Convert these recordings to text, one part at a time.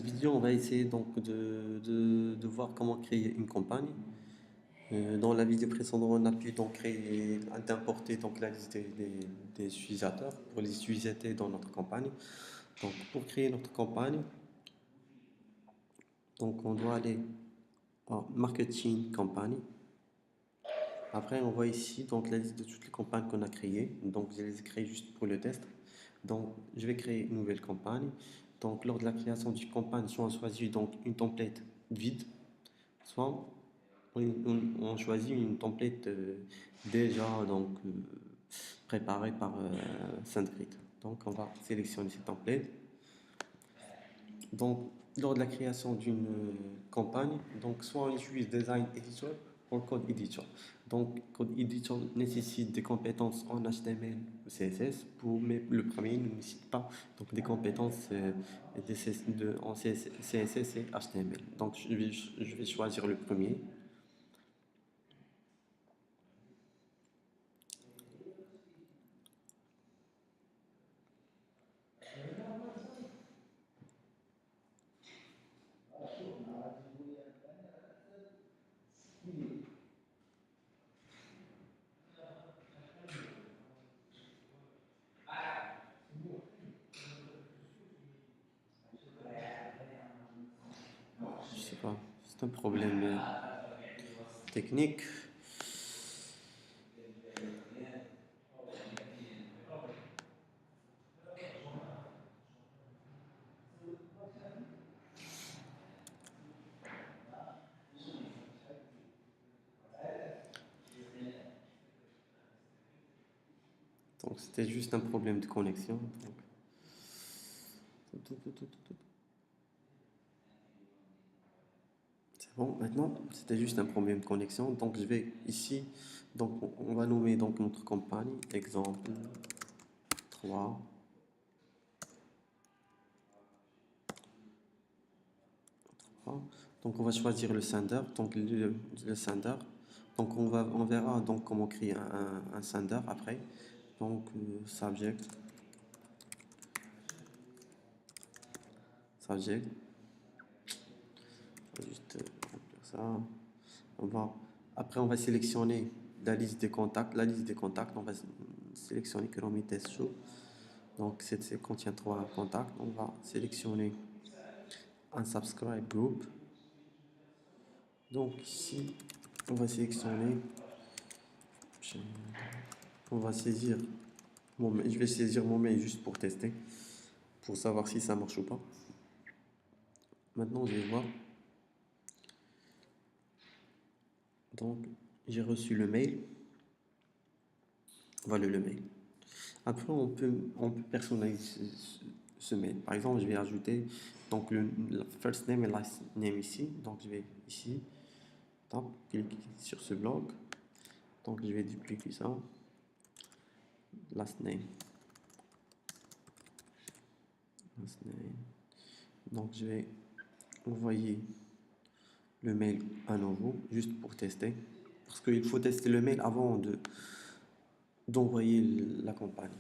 vidéo, on va essayer donc de voir comment créer une campagne. Dans la vidéo précédente, on a pu donc créer, d'importer donc la liste des utilisateurs pour les utiliser dans notre campagne. Donc pour créer notre campagne, donc on doit aller en marketing campagne. Après, on voit ici donc la liste de toutes les campagnes qu'on a créées. Donc je les ai créées juste pour le test. Donc je vais créer une nouvelle campagne. Donc lors de la création d'une campagne, soit on choisit donc une template vide, soit on choisit une template déjà donc préparée par SendGrid. Donc on va sélectionner cette template. Donc lors de la création d'une campagne, donc soit on utilise Design Editor ou Code Editor. Donc Code Editor nécessite des compétences en HTML ou CSS, mais le premier ne nécessite pas donc des compétences en CSS et HTML. Donc je vais choisir le premier. Je sais pas, c'est un problème technique. Donc c'était juste un problème de connexion. C'est bon, maintenant c'était juste un problème de connexion. Donc je vais ici, donc on va nommer donc notre campagne, exemple 3. Donc on va choisir le sender, donc le sender. Donc on verra donc comment créer un sender après. Donc subject, je vais juste remplir ça. On va, après on va sélectionner la liste des contacts. La liste des contacts, on va sélectionner Kilometer Show. Donc cette contient 3 contacts. On va sélectionner un subscribe group. Donc ici, on va sélectionner, on va saisir je vais saisir mon mail juste pour tester, pour savoir si ça marche ou pas. Maintenant, je vais voir. Donc, j'ai reçu le mail. Voilà le mail. Après, on peut personnaliser ce mail. Par exemple, je vais ajouter donc le first name et last name ici. Donc, je vais ici, cliquer sur ce bloc. Donc, je vais dupliquer ça. Last name. Last name. Donc, je vais envoyer le mail à nouveau, juste pour tester. Parce qu'il faut tester le mail avant d'envoyer la campagne.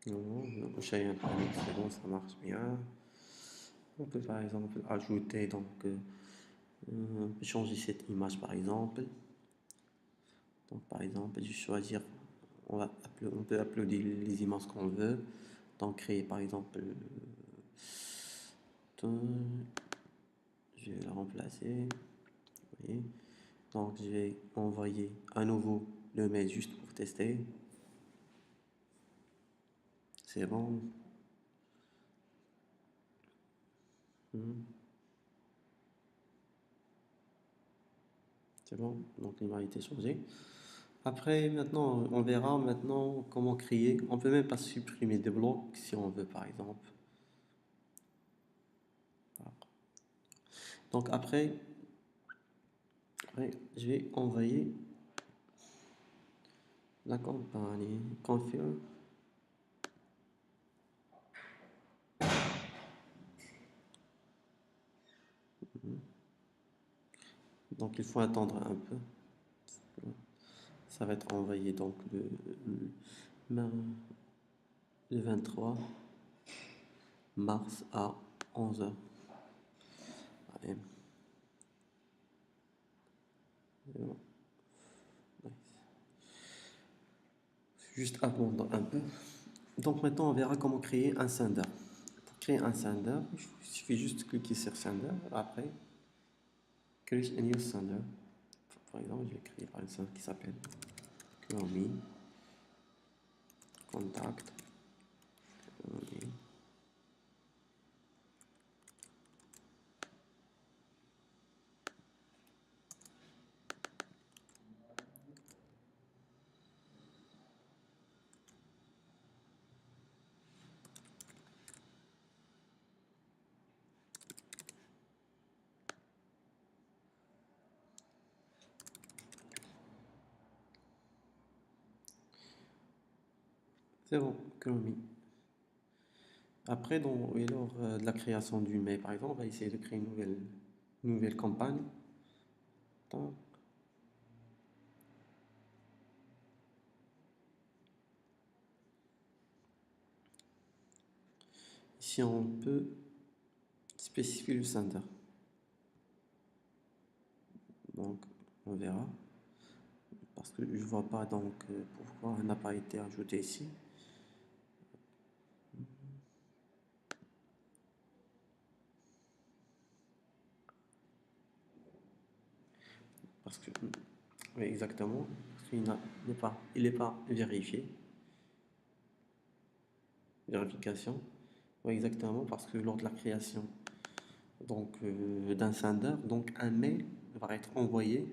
Non, c'est bon, ça marche bien. On peut par exemple ajouter, donc, on peut changer cette image par exemple. Donc par exemple, je vais choisir, on peut uploader les images qu'on veut. Donc créer par exemple, je vais la remplacer. Vous voyez. Donc je vais envoyer à nouveau le mail juste pour tester. C'est bon. C'est bon, donc il a été changé. Après, maintenant, on verra maintenant comment créer. On peut même pas supprimer des blocs si on veut, par exemple. Voilà. Donc après, je vais envoyer la campagne confirm. Donc il faut attendre un peu. Ça va être envoyé donc le, le 23 mars à 11h. Allez. Voilà. Nice. Juste attendre un peu. Donc maintenant, on verra comment créer un sender. Pour créer un sender, il suffit juste de cliquer sur sender. Après, create a new sender. Par exemple, je vais créer par exemple qui s'appelle Chromie Contact. Chromie. C'est bon, Chromie. Après, lors de la création du mail, par exemple, on va essayer de créer une nouvelle campagne. Tac. Ici, on peut spécifier le sender. Donc, on verra. Parce que je vois pas donc pourquoi elle n'a pas été ajoutée ici. Parce que, oui, exactement. Parce qu'il n'est pas vérifié. Vérification. Oui, exactement. Parce que lors de la création donc d'un sender, donc un mail va être envoyé.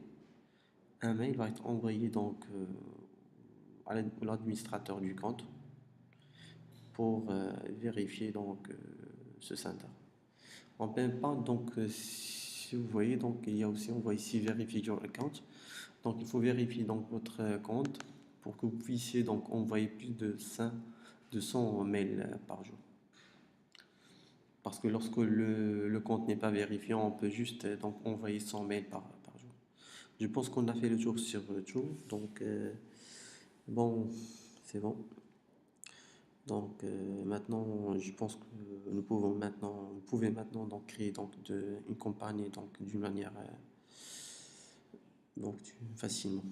Un mail va être envoyé donc à l'administrateur du compte pour vérifier donc ce sender. En même temps, donc si vous voyez, donc il y a aussi, on voit ici Verify your account. Donc il faut vérifier donc votre compte pour que vous puissiez donc envoyer plus de 100 mails par jour. Parce que lorsque le compte n'est pas vérifié, on peut juste donc envoyer 100 mails par jour. Je pense qu'on a fait le tour sur tout. Donc bon, c'est bon. Donc maintenant, je pense que vous pouvez maintenant donc créer donc une compagnie donc d'une manière donc facilement.